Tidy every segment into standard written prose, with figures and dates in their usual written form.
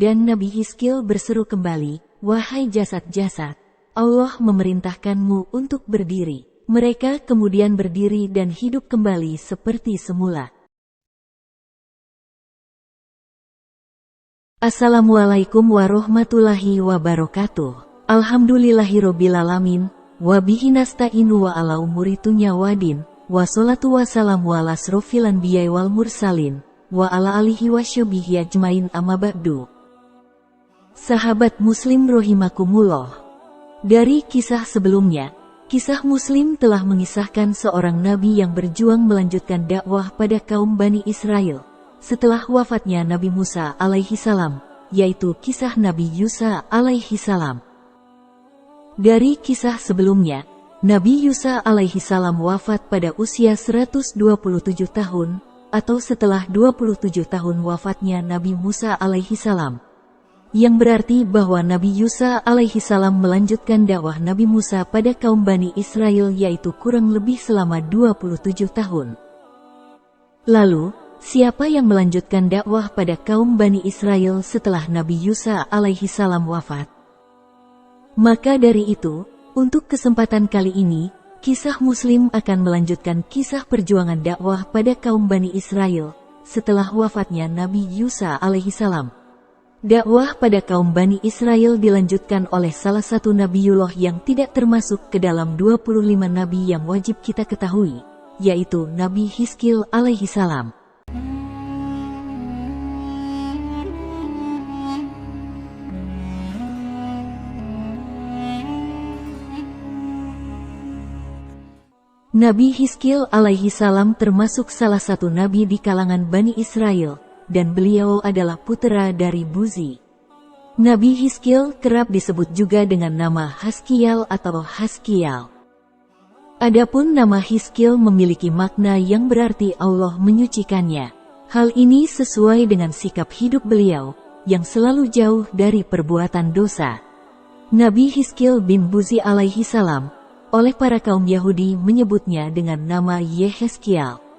Dan Nabi Hizkil berseru kembali, "Wahai jasad-jasad, Allah memerintahkanmu untuk berdiri." Mereka kemudian berdiri dan hidup kembali seperti semula. Assalamualaikum warahmatullahi wabarakatuh. Alhamdulillahirobbilalamin. Wabihi nasta'inu wa ala umuri dunya wadin. Wassalatu wassalamu ala asrofil anbiya'i wal mursalin. Wa ala alihi wasyabihi ajmain amma ba'du. Sahabat Muslim rahimakumullah. Dari kisah sebelumnya, kisah Muslim telah mengisahkan seorang nabi yang berjuang melanjutkan dakwah pada kaum Bani Israel setelah wafatnya Nabi Musa alaihi salam, yaitu kisah Nabi Yusa alaihi salam. Dari kisah sebelumnya, Nabi Yusa alaihi salam wafat pada usia 127 tahun, atau setelah 27 tahun wafatnya Nabi Musa alaihi salam. Yang berarti bahwa Nabi Yusa alaihi salam melanjutkan dakwah Nabi Musa pada kaum Bani Israel yaitu kurang lebih selama 27 tahun. Lalu, siapa yang melanjutkan dakwah pada kaum Bani Israel setelah Nabi Yusa alaihi salam wafat? Maka dari itu, untuk kesempatan kali ini, kisah Muslim akan melanjutkan kisah perjuangan dakwah pada kaum Bani Israel setelah wafatnya Nabi Yusa alaihi salam. Dakwah pada kaum Bani Israel dilanjutkan oleh salah satu Nabiullah yang tidak termasuk ke dalam 25 Nabi yang wajib kita ketahui, yaitu Nabi Hizkil alaihi salam. Nabi Hizkil alaihi salam termasuk salah satu nabi di kalangan Bani Israel, dan beliau adalah putra dari Buzi. Nabi Hizkil kerap disebut juga dengan nama Haskial atau Haskial. Adapun nama Hizkil memiliki makna yang berarti Allah menyucikannya. Hal ini sesuai dengan sikap hidup beliau, yang selalu jauh dari perbuatan dosa. Nabi Hizkil bin Buzi alaihi salam, oleh para kaum Yahudi menyebutnya dengan nama Yehezkiel.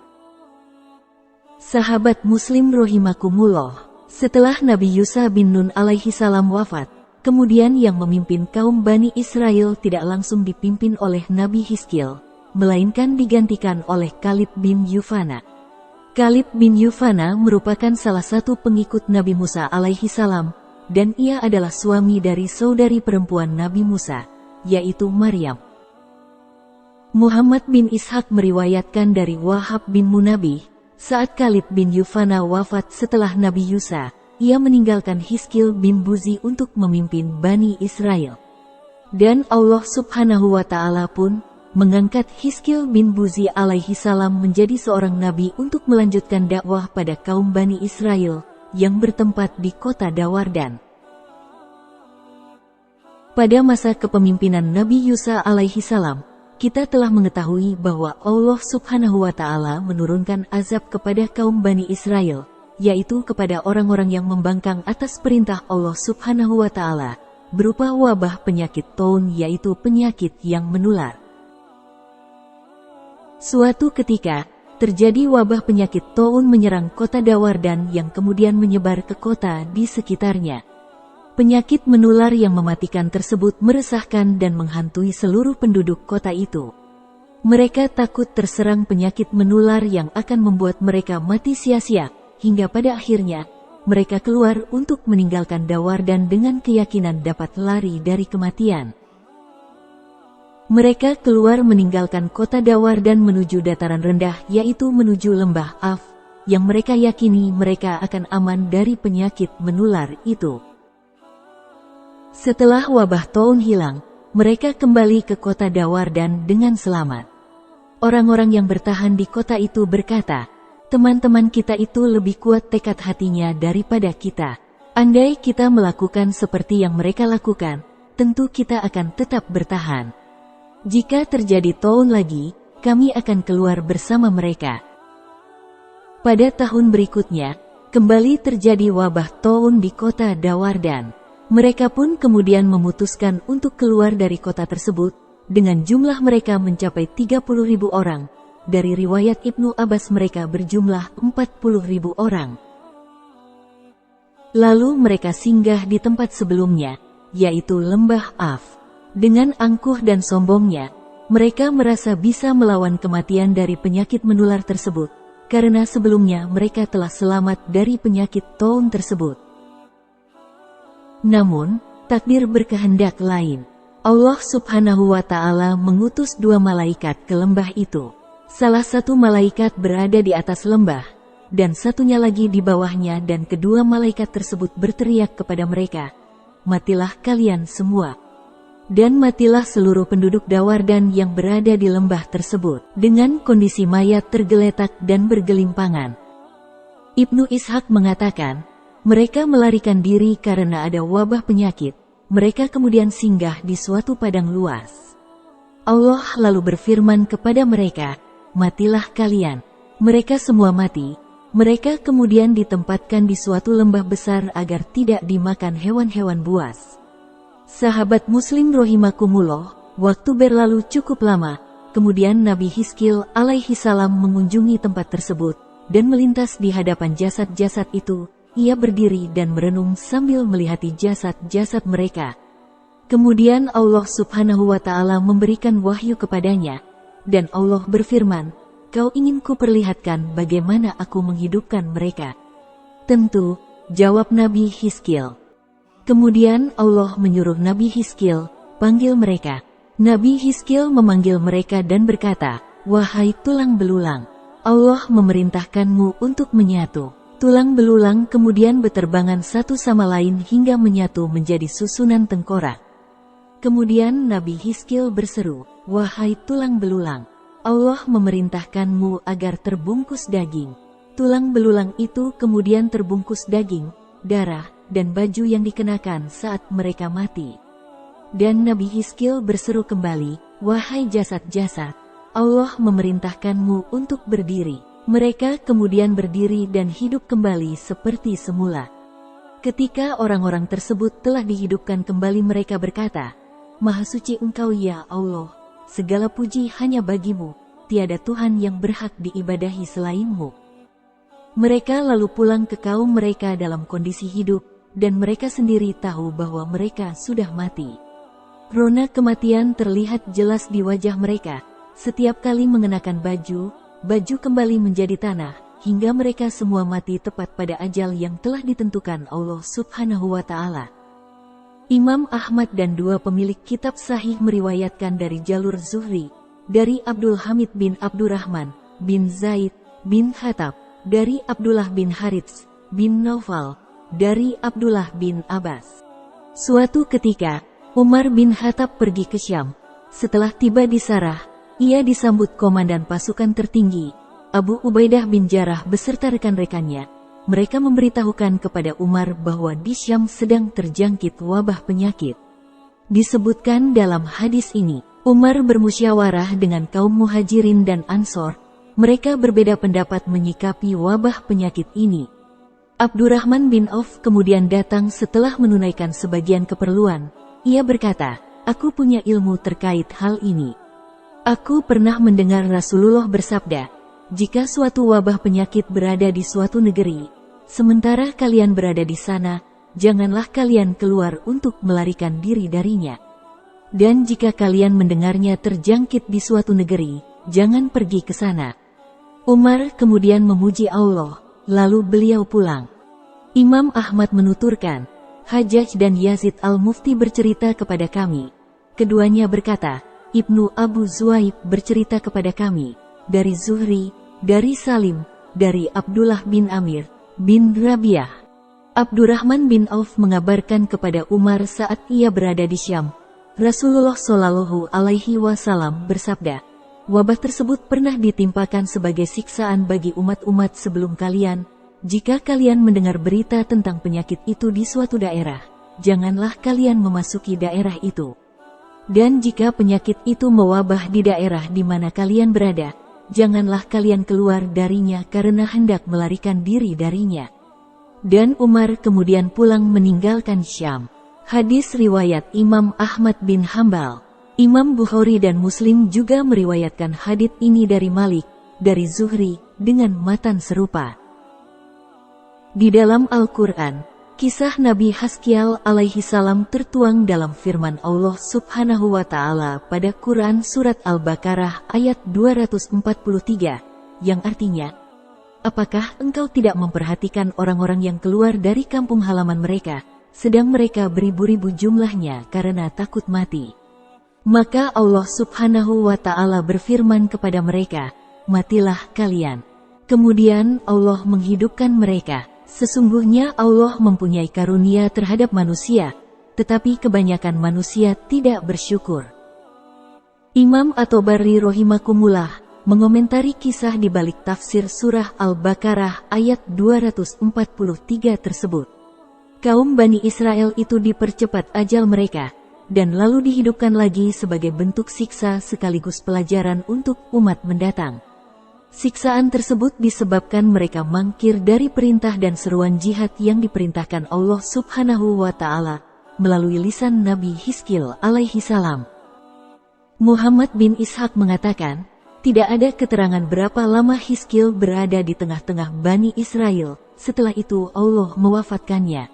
Sahabat Muslim rahimakumullah, setelah Nabi Yusa bin Nun alaihi salam wafat, kemudian yang memimpin kaum Bani Israel tidak langsung dipimpin oleh Nabi Hizkil, melainkan digantikan oleh Kalib bin Yufana. Kalib bin Yufana merupakan salah satu pengikut Nabi Musa alaihi salam, dan ia adalah suami dari saudari perempuan Nabi Musa, yaitu Maryam. Muhammad bin Ishaq meriwayatkan dari Wahab bin Munabih, saat Kalib bin Yufana wafat setelah Nabi Yusa, ia meninggalkan Hizkil bin Buzi untuk memimpin Bani Israel. Dan Allah subhanahu wa ta'ala pun mengangkat Hizkil bin Buzi alaihi salam menjadi seorang nabi untuk melanjutkan dakwah pada kaum Bani Israel yang bertempat di kota Dawardan. Pada masa kepemimpinan Nabi Yusa alaihi salam, kita telah mengetahui bahwa Allah subhanahu wa ta'ala menurunkan azab kepada kaum Bani Israel, yaitu kepada orang-orang yang membangkang atas perintah Allah subhanahu wa ta'ala, berupa wabah penyakit taun yaitu penyakit yang menular. Suatu ketika, terjadi wabah penyakit taun menyerang kota Dawardan yang kemudian menyebar ke kota di sekitarnya. Penyakit menular yang mematikan tersebut meresahkan dan menghantui seluruh penduduk kota itu. Mereka takut terserang penyakit menular yang akan membuat mereka mati sia-sia, hingga pada akhirnya, mereka keluar untuk meninggalkan Dawardan dengan keyakinan dapat lari dari kematian. Mereka keluar meninggalkan kota Dawardan menuju dataran rendah yaitu menuju lembah Af, yang mereka yakini mereka akan aman dari penyakit menular itu. Setelah wabah taun hilang, mereka kembali ke kota Dawardan dengan selamat. Orang-orang yang bertahan di kota itu berkata, "Teman-teman kita itu lebih kuat tekad hatinya daripada kita. Andai kita melakukan seperti yang mereka lakukan, tentu kita akan tetap bertahan. Jika terjadi taun lagi, kami akan keluar bersama mereka." Pada tahun berikutnya, kembali terjadi wabah taun di kota Dawardan. Mereka pun kemudian memutuskan untuk keluar dari kota tersebut, dengan jumlah mereka mencapai 30.000 orang. Dari riwayat Ibnu Abbas mereka berjumlah 40.000 orang. Lalu mereka singgah di tempat sebelumnya, yaitu lembah Af. Dengan angkuh dan sombongnya, mereka merasa bisa melawan kematian dari penyakit menular tersebut, karena sebelumnya mereka telah selamat dari penyakit taun tersebut. Namun, takdir berkehendak lain. Allah Subhanahu wa Ta'ala mengutus 2 malaikat ke lembah itu. Salah satu malaikat berada di atas lembah, dan satunya lagi di bawahnya, dan kedua malaikat tersebut berteriak kepada mereka, "Matilah kalian semua." Dan matilah seluruh penduduk Dawardan yang berada di lembah tersebut, dengan kondisi mayat tergeletak dan bergelimpangan. Ibnu Ishaq mengatakan, mereka melarikan diri karena ada wabah penyakit. Mereka kemudian singgah di suatu padang luas. Allah lalu berfirman kepada mereka, "Matilah kalian." Mereka semua mati. Mereka kemudian ditempatkan di suatu lembah besar agar tidak dimakan hewan-hewan buas. Sahabat Muslim rahimakumullah, waktu berlalu cukup lama, kemudian Nabi Hizkil alaihi salam mengunjungi tempat tersebut, dan melintas di hadapan jasad-jasad itu. Ia berdiri dan merenung sambil melihati jasad-jasad mereka. Kemudian Allah Subhanahu wa Ta'ala memberikan wahyu kepadanya, dan Allah berfirman, "Kau ingin kuperlihatkan bagaimana aku menghidupkan mereka?" "Tentu," jawab Nabi Hizkil. Kemudian Allah menyuruh Nabi Hizkil, "Panggil mereka." Nabi Hizkil memanggil mereka dan berkata, "Wahai tulang belulang, Allah memerintahkanmu untuk menyatu." Tulang belulang kemudian beterbangan satu sama lain hingga menyatu menjadi susunan tengkorak. Kemudian Nabi Hizkil berseru, "Wahai tulang belulang, Allah memerintahkanmu agar terbungkus daging." Tulang belulang itu kemudian terbungkus daging, darah, dan baju yang dikenakan saat mereka mati. Dan Nabi Hizkil berseru kembali, "Wahai jasad-jasad, Allah memerintahkanmu untuk berdiri." Mereka kemudian berdiri dan hidup kembali seperti semula. Ketika orang-orang tersebut telah dihidupkan kembali, mereka berkata, "Maha suci Engkau ya Allah, segala puji hanya bagimu, tiada Tuhan yang berhak diibadahi selainmu." Mereka lalu pulang ke kaum mereka dalam kondisi hidup, dan mereka sendiri tahu bahwa mereka sudah mati. Rona kematian terlihat jelas di wajah mereka. Setiap kali mengenakan baju kembali menjadi tanah, hingga mereka semua mati tepat pada ajal yang telah ditentukan Allah Subhanahu wa Ta'ala. Imam Ahmad dan 2 pemilik kitab sahih meriwayatkan dari jalur Zuhri, dari Abdul Hamid bin Abdurrahman bin Zaid bin Khattab, dari Abdullah bin Harits bin Naufal, dari Abdullah bin Abbas. Suatu ketika, Umar bin Khattab pergi ke Syam. Setelah tiba di Sarah, ia disambut komandan pasukan tertinggi, Abu Ubaidah bin Jarrah beserta rekan-rekannya. Mereka memberitahukan kepada Umar bahwa di Syam sedang terjangkit wabah penyakit. Disebutkan dalam hadis ini, Umar bermusyawarah dengan kaum Muhajirin dan Ansor. Mereka berbeda pendapat menyikapi wabah penyakit ini. Abdurrahman bin Auf kemudian datang setelah menunaikan sebagian keperluan. Ia berkata, "Aku punya ilmu terkait hal ini. Aku pernah mendengar Rasulullah bersabda, jika suatu wabah penyakit berada di suatu negeri, sementara kalian berada di sana, janganlah kalian keluar untuk melarikan diri darinya. Dan jika kalian mendengarnya terjangkit di suatu negeri, jangan pergi ke sana." Umar kemudian memuji Allah, lalu beliau pulang. Imam Ahmad menuturkan, Hajjaj dan Yazid al-Mufti bercerita kepada kami. Keduanya berkata, Ibnu Abu Zuaib bercerita kepada kami, dari Zuhri, dari Salim, dari Abdullah bin Amir, bin Rabiah. Abdurrahman bin Auf mengabarkan kepada Umar saat ia berada di Syam. Rasulullah Shallallahu Alaihi Wasallam bersabda, wabah tersebut pernah ditimpakan sebagai siksaan bagi umat-umat sebelum kalian. Jika kalian mendengar berita tentang penyakit itu di suatu daerah, janganlah kalian memasuki daerah itu. Dan jika penyakit itu mewabah di daerah di mana kalian berada, janganlah kalian keluar darinya karena hendak melarikan diri darinya. Dan Umar kemudian pulang meninggalkan Syam. Hadis riwayat Imam Ahmad bin Hambal. Imam Bukhari dan Muslim juga meriwayatkan hadits ini dari Malik, dari Zuhri, dengan matan serupa. Di dalam Al-Quran, Kisah Nabi Haskial alaihi salam tertuang dalam firman Allah Subhanahu wa Ta'ala pada Quran Surat Al-Baqarah ayat 243, yang artinya, apakah engkau tidak memperhatikan orang-orang yang keluar dari kampung halaman mereka, sedang mereka beribu-ribu jumlahnya karena takut mati? Maka Allah Subhanahu wa Ta'ala berfirman kepada mereka, matilah kalian. Kemudian Allah menghidupkan mereka. Sesungguhnya Allah mempunyai karunia terhadap manusia, tetapi kebanyakan manusia tidak bersyukur. Imam At-Tabari rahimakumullah mengomentari kisah di balik tafsir surah Al-Baqarah ayat 243 tersebut. Kaum Bani Israel itu dipercepat ajal mereka, dan lalu dihidupkan lagi sebagai bentuk siksa sekaligus pelajaran untuk umat mendatang. Siksaan tersebut disebabkan mereka mangkir dari perintah dan seruan jihad yang diperintahkan Allah Subhanahu wa Ta'ala melalui lisan Nabi Hizkil alaihi salam. Muhammad bin Ishaq mengatakan, tidak ada keterangan berapa lama Hizkil berada di tengah-tengah Bani Israel, setelah itu Allah mewafatkannya.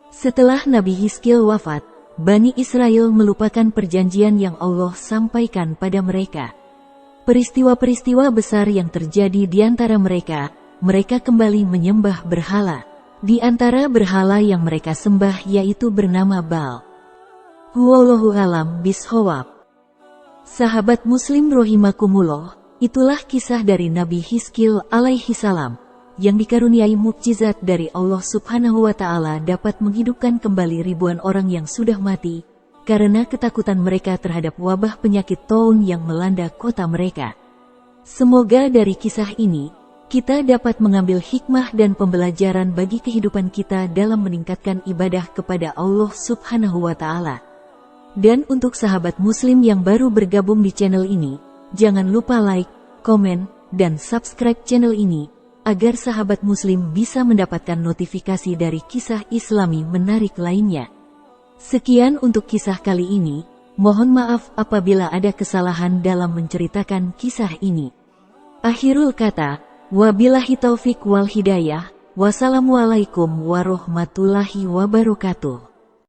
Setelah Nabi Hizkil wafat, Bani Israel melupakan perjanjian yang Allah sampaikan pada mereka. Peristiwa-peristiwa besar yang terjadi di antara mereka kembali menyembah berhala. Di antara berhala yang mereka sembah yaitu bernama Baal. Wallahu alam bishawab. Sahabat Muslim rahimakumullah, itulah kisah dari Nabi Hizkil alaihi salam, yang dikaruniai mukjizat dari Allah Subhanahu wa Ta'ala dapat menghidupkan kembali ribuan orang yang sudah mati, karena ketakutan mereka terhadap wabah penyakit taun yang melanda kota mereka. Semoga dari kisah ini, kita dapat mengambil hikmah dan pembelajaran bagi kehidupan kita dalam meningkatkan ibadah kepada Allah Subhanahu wa Ta'ala. Dan untuk sahabat Muslim yang baru bergabung di channel ini, jangan lupa like, komen, dan subscribe channel ini, agar sahabat Muslim bisa mendapatkan notifikasi dari kisah Islami menarik lainnya. Sekian untuk kisah kali ini, mohon maaf apabila ada kesalahan dalam menceritakan kisah ini. Akhirul kata, wabillahi taufik wal hidayah, wassalamualaikum warahmatullahi wabarakatuh.